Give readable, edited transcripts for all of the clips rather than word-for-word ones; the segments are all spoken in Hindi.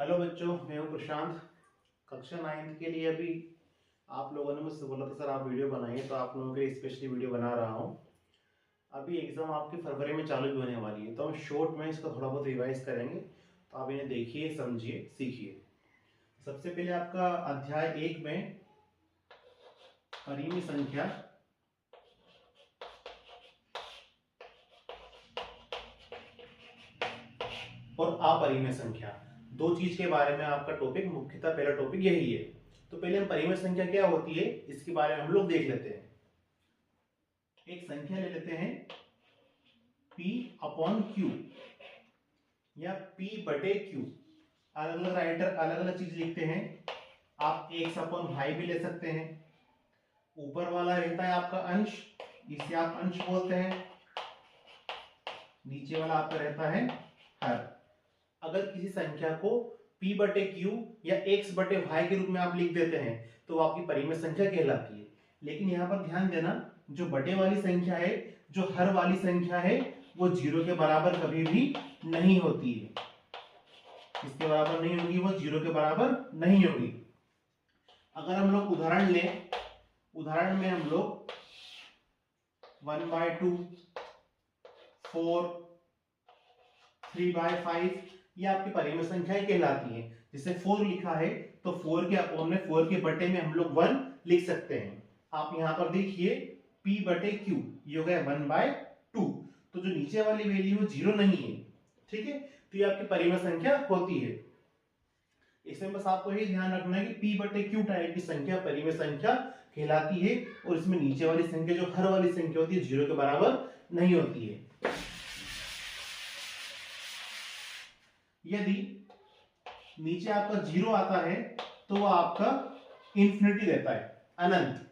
हेलो बच्चों, मैं हूं प्रशांत। कक्षा 9th के लिए अभी आप लोगों ने मुझसे बोला था सर आप वीडियो बनाइए, तो आप लोगों के लिए स्पेशली वीडियो बना रहा हूं। अभी एग्ज़ाम आपकी फरवरी में चालू भी होने वाली है, तो हम शॉर्ट में इसका थोड़ा बहुत रिवाइज करेंगे। तो आप इन्हें देखिए, समझिए, सीखिए। सबसे पहले आपका अध्याय 1 में परिमेय संख्या और अपरिमेय संख्या, दो चीज के बारे में आपका टॉपिक, मुख्यतः पहला टॉपिक यही है। तो पहले हम परिमेय संख्या क्या होती है इसके बारे में हम लोग देख लेते हैं। एक संख्या ले लेते हैं P अपॉन Q या P बटे Q। अलग अलग राइटर अलग अलग चीज लिखते हैं। आप x अपॉन वाई भी ले सकते हैं। ऊपर वाला रहता है आपका अंश, इसे आप अंश बोलते हैं। नीचे वाला आपका रहता है हर। अगर किसी संख्या को p बटे q या x बटे y के रूप में आप लिख देते हैं तो वो आपकी परिमेय संख्या कहलाती है। लेकिन यहाँ पर ध्यान देना, जो बटे वाली संख्या है, जो हर वाली संख्या है, वो 0 के बराबर कभी भी नहीं होती है। इसके बराबर नहीं होगी, वो 0 के बराबर नहीं होगी। अगर हम लोग उदाहरण लें, उदाहरण में हम लोग 1/2, 4, 3/5 ये आपकी परिमेय संख्याएं कहलाती हैं। जैसे 4 लिखा है तो 4 के अपॉन में, 4 के बटे में हम लोग 1 लिख सकते हैं। आप यहां पर देखिए p बटे q, ये हो गया 1/2। तो जो नीचे वाली वैल्यू है 0 नहीं है, ठीक है। तो ये आपकी परिमेय संख्या होती है। इसमें बस आपको यही ध्यान रखना है कि p बटे q टाइप की संख्या परिमेय संख्या कहलाती है, और इसमें नीचे वाली संख्या जो हर वाली संख्या होती है 0 के बराबर नहीं होती है। यदि नीचे आपका 0 आता है तो वो आपका इंफिनिटी रहता है, अनंत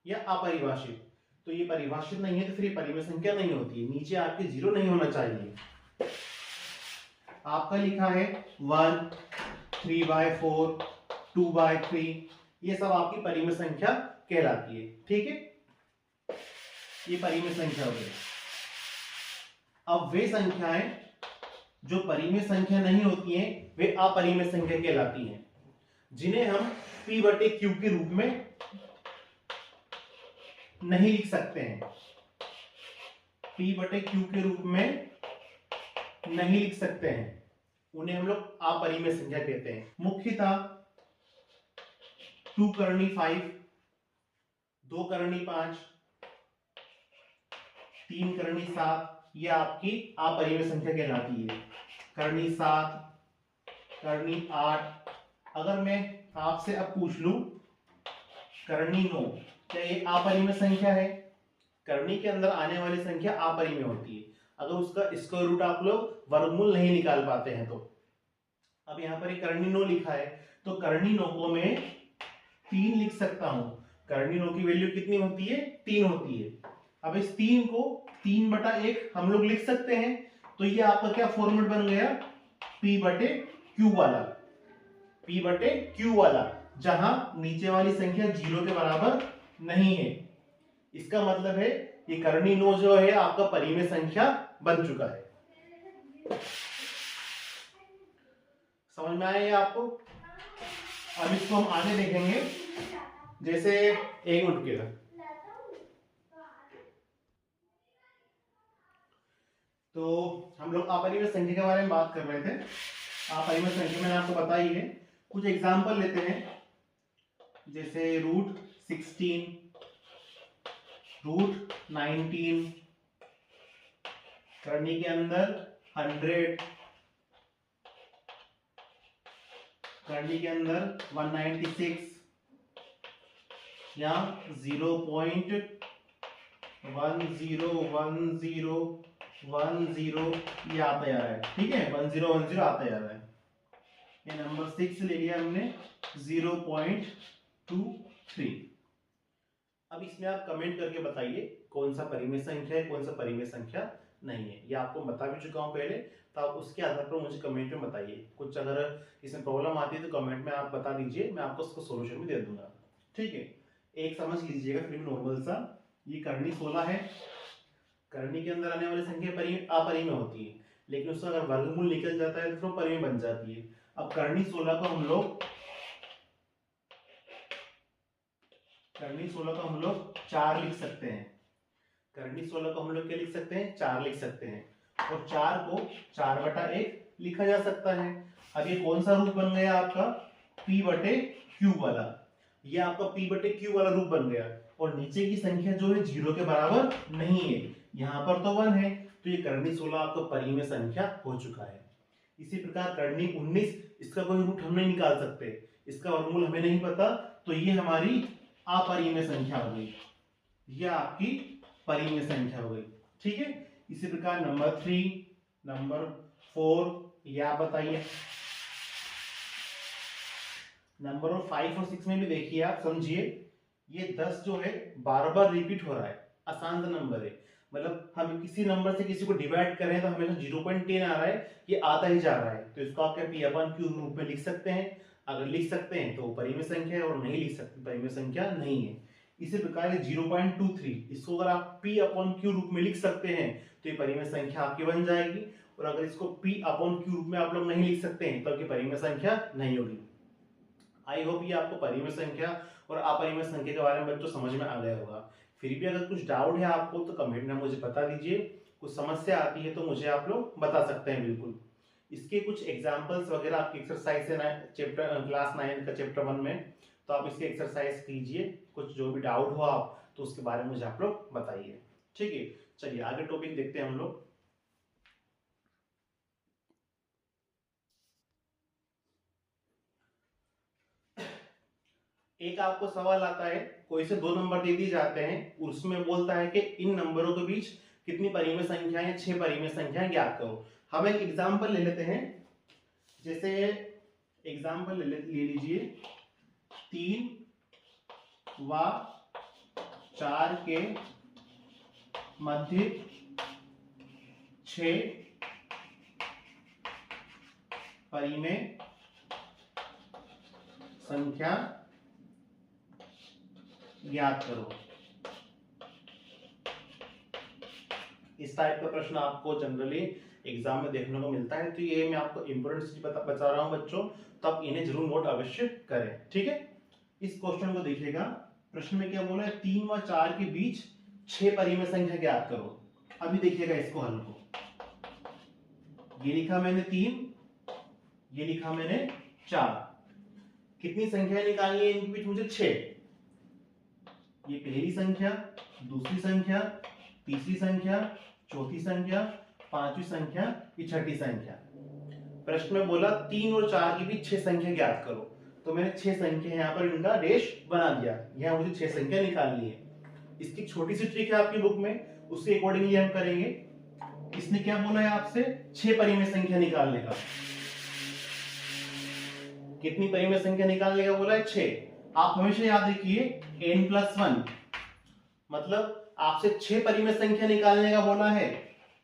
या अपरिभाषित। तो ये परिभाषित नहीं है तो फिर ये परिमेय संख्या नहीं होती है। नीचे आपके 0 नहीं होना चाहिए। आपका लिखा है 1, 3/4, 2/3, ये सब आपकी परिमेय संख्या कहलाती है, ठीक है। ये परिमेय संख्या हो गई। अब वे संख्याएं जो परिमेय संख्या नहीं होती हैं वे अपरिमेय संख्या कहलाती हैं, जिन्हें हम p बटे q के रूप में नहीं लिख सकते हैं। p बटे q के रूप में नहीं लिख सकते हैं, उन्हें हम लोग अपरिमेय संख्या कहते हैं। मुख्यतः 2 करनी 5, 2 करनी 5, 3 करनी 7, ये आपकी अपरिमेय संख्या कहलाती है। करनी 7, करनी 8। अगर मैं आपसे अब पूछ लूं करनी 9, क्या ये अपरिमेय संख्या है? करनी के अंदर आने वाली संख्या अपरिमेय होती है अगर उसका स्क्वायर रूट आप लोग वर्गमूल नहीं निकाल पाते हैं तो। अब यहाँ पर ये करनी 9 लिखा है तो करनी 9 को मैं 3 लिख सकता हूं। करनी 9 की वैल्यू कितनी होती है? 3 होती है। अब इस 3 को 3/1 हम लोग लिख सकते हैं। तो ये आपका क्या फॉर्मेट बन गया? p बटे q वाला, p बटे q वाला, जहां नीचे वाली संख्या 0 के बराबर नहीं है। इसका मतलब है ये करनी 9 जो है आपका परिमेय संख्या बन चुका है। समझ में आया ये आपको? अब इसको हम आगे देखेंगे। जैसे एक मिनट रुकिएगा। तो हम लोग अपरिमेय संख्या के बारे में बात कर रहे थे। अपरिमेय संख्या मैंने आपको बताई है। कुछ एग्जांपल लेते हैं, जैसे √16, √19, करनी के अंदर 100, करनी के अंदर 196 या 0.101010 ये आता जा रहा है, ठीक है। 1010 आता जा रहा है। ये नंबर 6 ले लिया हमने, 0.23। अब इसमें आप कमेंट करके बताइए कौन सा परिमेय संख्या है, कौन सा परिमेय संख्या नहीं है। ये आपको बता भी चुका हूं पहले, तो आप उसके आधार पर मुझे कमेंट में बताइए। कुछ अगर इसमें प्रॉब्लम आती है तो कमेंट में आप बता दीजिए, मैं आपको उसको सोल्यूशन भी दे दूंगा, ठीक है। एक समझ लीजिएगा फिर नॉर्मल सा, ये करनी 16 है। करनी के अंदर आने वाली संख्या अपरिमेय होती है, लेकिन उसका अगर वर्गमूल निकल जाता है तो परिमेय बन जाती है। अब करनी 16 को हम लोग 4 लिख सकते हैं। करनी 16 को हम लोग क्या लिख सकते हैं? 4 लिख सकते हैं। और 4 को 4/1 लिखा जा सकता है। अब ये कौन सा रूप बन गया आपका? p/q वाला। ये आपका p/q वाला रूप बन गया। और नीचे की संख्या जो है 0 के बराबर नहीं है, यहाँ पर तो 1 है, तो ये करनी 16 आपका परिमेय संख्या हो चुका है। इसी प्रकार करनी 19, इसका कोई रूट हम नहीं निकाल सकते, इसका वर्गमूल हमें नहीं पता, तो ये हमारी अपरिमेय संख्या हो गई, ये आपकी परिमेय संख्या हो गई। ठीक है। इसी प्रकार नंबर 3, नंबर 4, ये आप बताइए। नंबर 5 और 6 में भी देखिए, आप समझिए, ये 10 जो है बार बार रिपीट हो रहा है, आसान सा नंबर है। मतलब हम किसी नंबर से किसी को डिवाइड करें तो हमेशा 0.10 आ रहा है, ये आता ही जा रहा है, तो इसको आप क्या p/q रूप में लिख सकते हैं। अगर लिख सकते हैं तो परिमेय संख्या है, और नहीं लिख सकते परिमेय संख्या नहीं है। इसी प्रकार 0.23, इसको अगर आप p/q रूप में लिख सकते हैं तो ये परिमेय संख्या आपकी बन जाएगी। और अगर इसको p/q रूप में आप लोग नहीं लिख सकते हैं तो आपकी परिमेय संख्या नहीं होगी। आई होप ये आपको परिमेय संख्या और अपरिमेय संख्या के बारे में बच्चों समझ में आ गया होगा। फिर भी अगर कुछ डाउट है आपको तो कमेंट में मुझे बता दीजिए। कुछ समस्या आती है तो मुझे आप लोग बता सकते हैं बिल्कुल। इसके कुछ एग्जांपल्स वगैरह आपकी एक्सरसाइज है चैप्टर क्लास 9 का चैप्टर 1 में, तो आप इसकी एक्सरसाइज कीजिए। कुछ जो भी डाउट हो आप तो उसके बारे में मुझे आप लोग बताइए। ठीक है, चलिए आगे टॉपिक देखते हैं हम लोग। एक आपको सवाल आता है, कोई से 2 नंबर दे दिए जाते हैं, उसमें बोलता है कि इन नंबरों के बीच कितनी परिमेय संख्याएं हैं, 6 परिमेय संख्याएं ज्ञात करो। हम एक एग्जांपल ले लेते हैं। जैसे एग्जांपल ले लीजिए, 3 व 4 के मध्य 6 परिमेय संख्या ज्ञात करो। इस टाइप का प्रश्न आपको जनरली एग्जाम में देखने को मिलता है, तो ये मैं आपको इंपॉर्टेंट चीज बता रहा हूं बच्चों, तो आप इन्हें जरूर नोट अवश्य करें। ठीक है, इस क्वेश्चन को देखिएगा। प्रश्न में क्या बोला है? 3 व 4 के बीच 6 परिमेय संख्या ज्ञात करो। अभी देखिएगा इसको हल को। ये लिखा मैंने 3, ये लिखा मैंने 4। कितनी संख्याएं निकालनी है इनके बीच मुझे? 6। ये पहली संख्या, दूसरी संख्या, तीसरी संख्या, चौथी संख्या, पांचवी संख्या, ये छठी संख्या। प्रश्न में बोला 3 और 4 के बीच 6 संख्या ज्ञात करो, तो मैंने 6 संख्या यहाँ पर इनका रेश बना दिया। यहाँ मुझे 6 संख्या निकालनी है। इसकी छोटी सी ट्रिक है आपकी बुक में, उसके अकॉर्डिंगली हम करेंगे। इसने क्या बोला है आपसे? 6 परिमेय संख्या निकालने का। कितनी परिमेय संख्या निकालने का बोला है? 6। आप हमेशा याद रखिए n+1, मतलब आपसे 6 परिमेय संख्या निकालने का बोला है,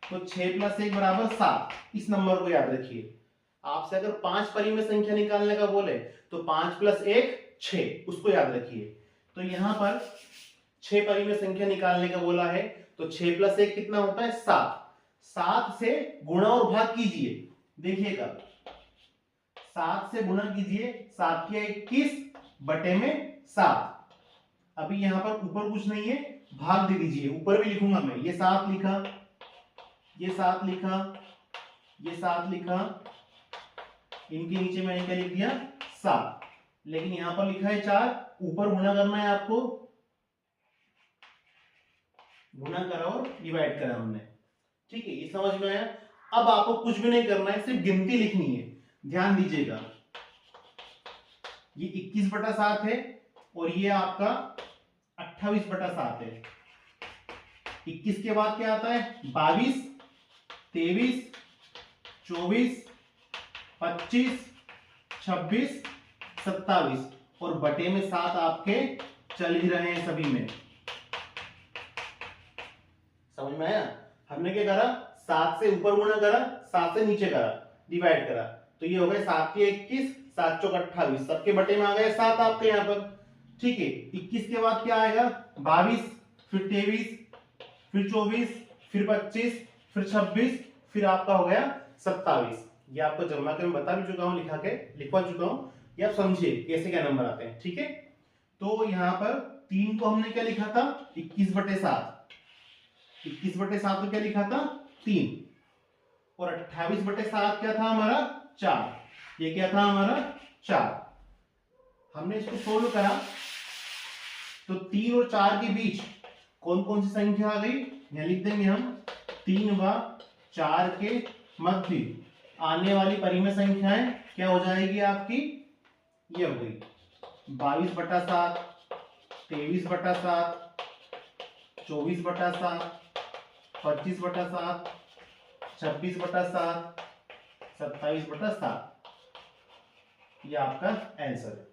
तो 6 + 1 = 7। इस नंबर को याद रखिए। आपसे अगर 5 परिमेय संख्या निकालने का बोले तो 5 + 1 6, उसको याद रखिए। तो यहाँ पर 6 परिमेय संख्या निकालने का बोला है, तो 6 + 1 कितना होता है? 7। 7 से गुणा और भाग कीजिए। देखिएगा, 7 से गुणा कीजिए, 7 के 21 बटे में 7। अभी यहां पर ऊपर कुछ नहीं है, भाग दे दीजिए। ऊपर भी लिखूंगा मैं, ये 7 लिखा, ये 7 लिखा, ये 7 लिखा, इनके नीचे मैंने क्या लिख दिया? 7। लेकिन यहां पर लिखा है 4, ऊपर गुणा करना है आपको, गुणा करा और डिवाइड करा हमने। ठीक है, ये समझ में आया। अब आपको कुछ भी नहीं करना है, सिर्फ गिनती लिखनी है। ध्यान दीजिएगा, ये 21/7 है और ये आपका 28/7 है। 21 के बाद क्या आता है? 22, 23, 24, 25, 26, 27 और बटे में 7 आपके चल ही रहे हैं सभी में। समझ में आया? हमने क्या करा? 7 से ऊपर गुणा करा, 7 से नीचे करा, डिवाइड करा, तो ये हो गए 7 के 21, 7 चौक 28, सबके बटे में आ गए 7 आपके यहाँ पर। ठीक है, 21 के बाद क्या आएगा? 22, फिर 23, फिर 24, फिर 25, फिर 26, फिर आपका हो गया 27। ये आपको जमा के मैं बता भी चुका हूँ, लिखवा चुका हूँ, ये आप समझिए कैसे क्या नंबर आते हैं। ठीक है, तो यहाँ पर 3 को हमने क्या लिखा था 21/7, 21/7 को क्या लिखा था 3, और 28/7 क्या था हमारा 4, ये क्या था हमारा 4। हमने इसको सोल्व करा तो 3 और 4 के बीच कौन कौन सी संख्या आ गई, यहां लिख देंगे हम 3 व 4 के मध्य आने वाली परिमेय संख्याएं क्या हो जाएगी आपकी, ये हो गई 22/7, 23/7, 24/7, 25/7, 26/7, 27/7। ये आपका आंसर है।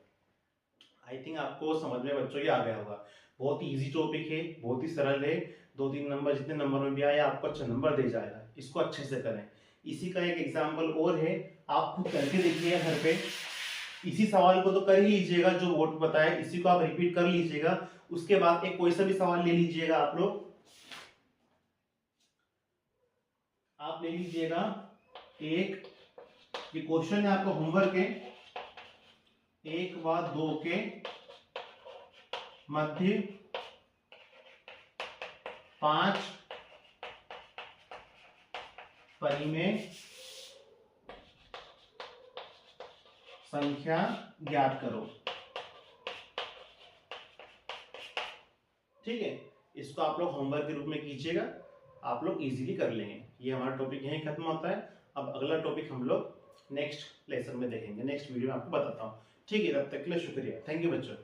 आई थिंक आपको समझ में बच्चों ये आ गया होगा। बहुत ही इजी टॉपिक है, बहुत ही सरल है। 2-3 नंबर जितने नंबर में भी आए आपको अच्छा नंबर दे जाएगा। इसको अच्छे से करें। इसी का एक एग्जाम्पल और है, आप खुद करके देखिएगा घर पे। इसी सवाल को तो कर ही लीजिएगा, जो वोट बताए इसी को आप रिपीट कर लीजिएगा। उसके बाद एक कोई सा भी सवाल ले लीजिएगा आप लोग, आप ले लीजिएगा एक, ये क्वेश्चन है आपका होमवर्क है, 1 व 2 के मध्य 5 परिमेय संख्या ज्ञात करो। ठीक है, इसको आप लोग होमवर्क के रूप में कीजिएगा, आप लोग इजीली कर लेंगे। ये हमारा टॉपिक यहीं खत्म होता है। अब अगला टॉपिक हम लोग नेक्स्ट लेसन में देखेंगे, नेक्स्ट वीडियो में आपको बताता हूँ। ठीक है, तब तक के लिए शुक्रिया, थैंक यू बच्चों।